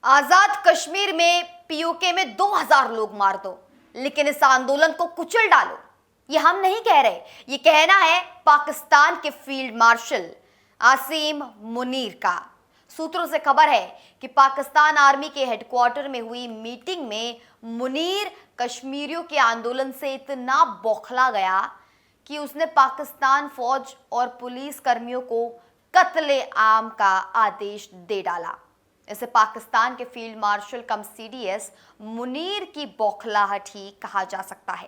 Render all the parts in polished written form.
आजाद कश्मीर में पीओके में 2000 लोग मार दो, लेकिन इस आंदोलन को कुचल डालो, ये हम नहीं कह रहे। ये कहना है पाकिस्तान के फील्ड मार्शल आसिम मुनीर का। सूत्रों से खबर है कि पाकिस्तान आर्मी के हेडक्वार्टर में हुई मीटिंग में मुनीर कश्मीरियों के आंदोलन से इतना बौखला गया कि उसने पाकिस्तान फौज और पुलिस कर्मियों को कत्ले आम का आदेश दे डाला। इसे पाकिस्तान के फील्ड मार्शल कम सीडीएस मुनीर की बौखलाहट ही कहा जा सकता है।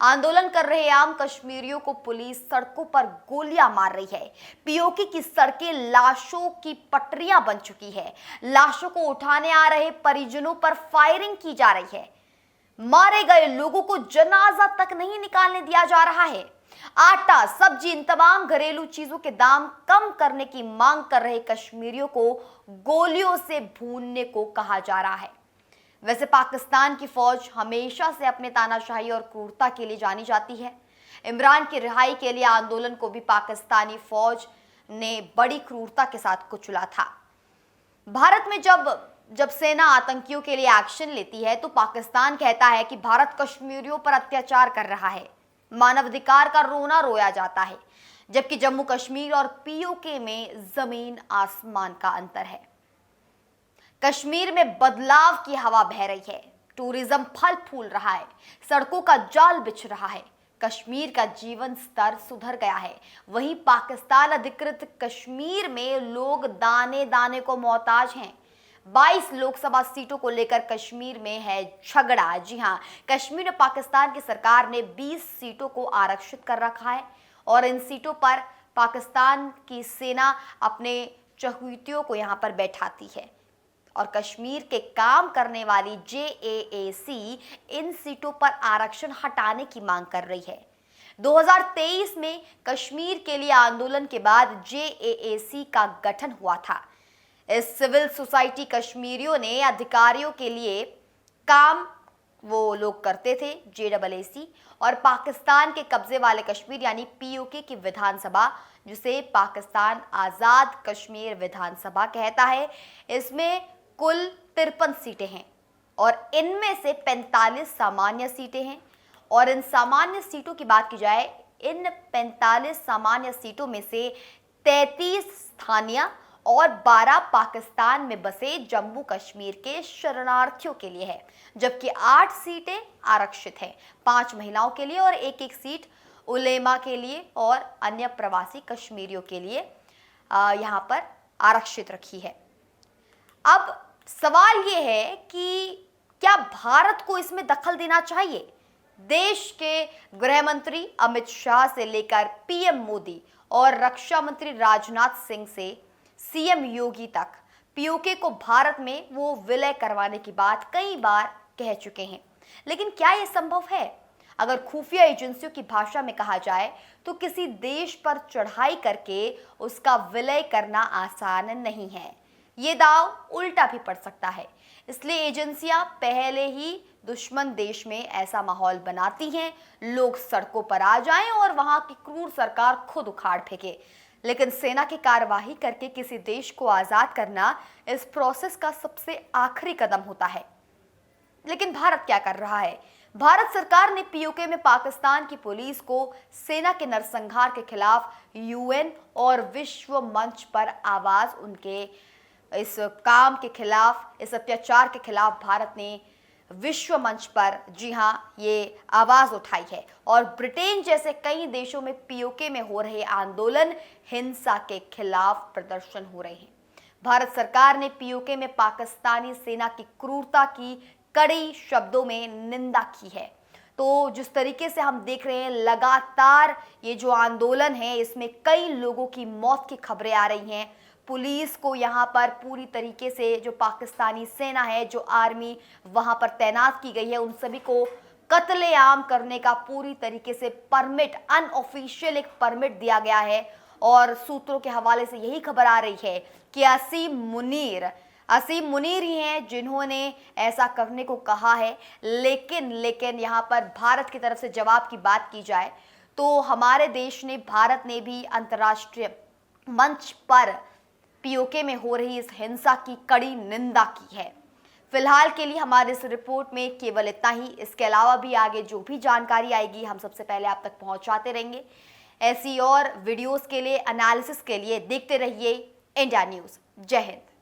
आंदोलन कर रहे आम कश्मीरियों को पुलिस सड़कों पर गोलियां मार रही है। पीओके की सड़कें लाशों की पटरियां बन चुकी है। लाशों को उठाने आ रहे परिजनों पर फायरिंग की जा रही है। मारे गए लोगों को जनाजा तक नहीं निकालने दिया जा रहा है। आटा, सब्जी, इन तमाम घरेलू चीजों के दाम कम करने की मांग कर रहे कश्मीरियों को गोलियों से भूनने को कहा जा रहा है। वैसे पाकिस्तान की फौज हमेशा से अपने तानाशाही और क्रूरता के लिए जानी जाती है। इमरान की रिहाई के लिए आंदोलन को भी पाकिस्तानी फौज ने बड़ी क्रूरता के साथ कुचला था। भारत में जब सेना आतंकियों के लिए एक्शन लेती है तो पाकिस्तान कहता है कि भारत कश्मीरियों पर अत्याचार कर रहा है। मानवाधिकार का रोना रोया जाता है, जबकि जम्मू कश्मीर और पीओके में जमीन आसमान का अंतर है। कश्मीर में बदलाव की हवा बह रही है। टूरिज्म फल फूल रहा है। सड़कों का जाल बिछ रहा है। कश्मीर का जीवन स्तर सुधर गया है। वहीं पाकिस्तान अधिकृत कश्मीर में लोग दाने दाने को मोहताज हैं। 22 लोकसभा सीटों को लेकर कश्मीर में है झगड़ा। जी हां, कश्मीर में पाकिस्तान की सरकार ने 20 सीटों को आरक्षित कर रखा है और इन सीटों पर पाकिस्तान की सेना अपने चहुतियों को यहां पर बैठाती है और कश्मीर के काम करने वाली जेएएसी इन सीटों पर आरक्षण हटाने की मांग कर रही है। 2023 में कश्मीर के लिए आंदोलन के बाद जेएएसी का गठन हुआ था। इस सिविल सोसाइटी कश्मीरियों ने अधिकारियों के लिए काम वो लोग करते थे जेएएसी, और पाकिस्तान के कब्जे वाले कश्मीर यानी पीओके की विधानसभा, जिसे पाकिस्तान आजाद कश्मीर विधानसभा कहता है, इसमें कुल 53 सीटें हैं और इनमें से 45 सामान्य सीटें हैं। और इन सामान्य सीटों की बात की जाए, इन 45 सामान्य सीटों में से 33 स्थानीय और 12 पाकिस्तान में बसे जम्मू कश्मीर के शरणार्थियों के लिए है, जबकि 8 सीटें आरक्षित हैं, 5 महिलाओं के लिए और एक सीट उलेमा के लिए और अन्य प्रवासी कश्मीरियों के लिए यहाँ पर आरक्षित रखी है। अब सवाल ये है कि क्या भारत को इसमें दखल देना चाहिए? देश के गृह मंत्री अमित शाह से लेकर पीएम मोदी और रक्षा मंत्री राजनाथ सिंह से सीएम योगी तक पीओके को भारत में वो विलय करवाने की बात कई बार कह चुके हैं, लेकिन क्या ये संभव है? अगर खुफिया एजेंसियों की भाषा में कहा जाए तो किसी देश पर चढ़ाई करके उसका विलय करना आसान नहीं है। ये दाव उल्टा भी पड़ सकता है। इसलिए एजेंसियां पहले ही दुश्मन देश में ऐसा माहौल बनाती हैं, लोग सड़कों पर आ जाएं और वहां की क्रूर सरकार खुद उखाड़ फेंके। लेकिन सेना की कार्यवाही करके किसी देश को आजाद करना इस प्रोसेस का सबसे आखिरी कदम होता है। लेकिन भारत क्या कर रहा है? भारत सरकार ने पीओके में पाकिस्तान की पुलिस को सेना के नरसंहार के खिलाफ यूएन और विश्व मंच पर आवाज, उनके इस काम के खिलाफ, इस अत्याचार के खिलाफ भारत ने विश्व मंच पर, जी हां, ये आवाज उठाई है। और ब्रिटेन जैसे कई देशों में पीओके में हो रहे आंदोलन, हिंसा के खिलाफ प्रदर्शन हो रहे हैं। भारत सरकार ने पीओके में पाकिस्तानी सेना की क्रूरता की कड़ी शब्दों में निंदा की है। तो जिस तरीके से हम देख रहे हैं, लगातार ये जो आंदोलन है, इसमें कई लोगों की मौत की खबरें आ रही हैं। पुलिस को यहाँ पर पूरी तरीके से, जो पाकिस्तानी सेना है, जो आर्मी वहाँ पर तैनात की गई है, उन सभी को कत्लेआम करने का पूरी तरीके से परमिट, अनऑफिशियल एक परमिट दिया गया है। और सूत्रों के हवाले से यही खबर आ रही है कि आसिम मुनीर ही हैं जिन्होंने ऐसा करने को कहा है। लेकिन यहाँ पर भारत की तरफ से जवाब की बात की जाए तो हमारे देश ने, भारत ने भी अंतर्राष्ट्रीय मंच पर पीओके में हो रही इस हिंसा की कड़ी निंदा की है। फिलहाल के लिए हमारे इस रिपोर्ट में केवल इतना ही। इसके अलावा भी आगे जो भी जानकारी आएगी हम सबसे पहले आप तक पहुंचाते रहेंगे। ऐसी और वीडियोस के लिए, एनालिसिस के लिए देखते रहिए इंडिया न्यूज़। जय हिंद।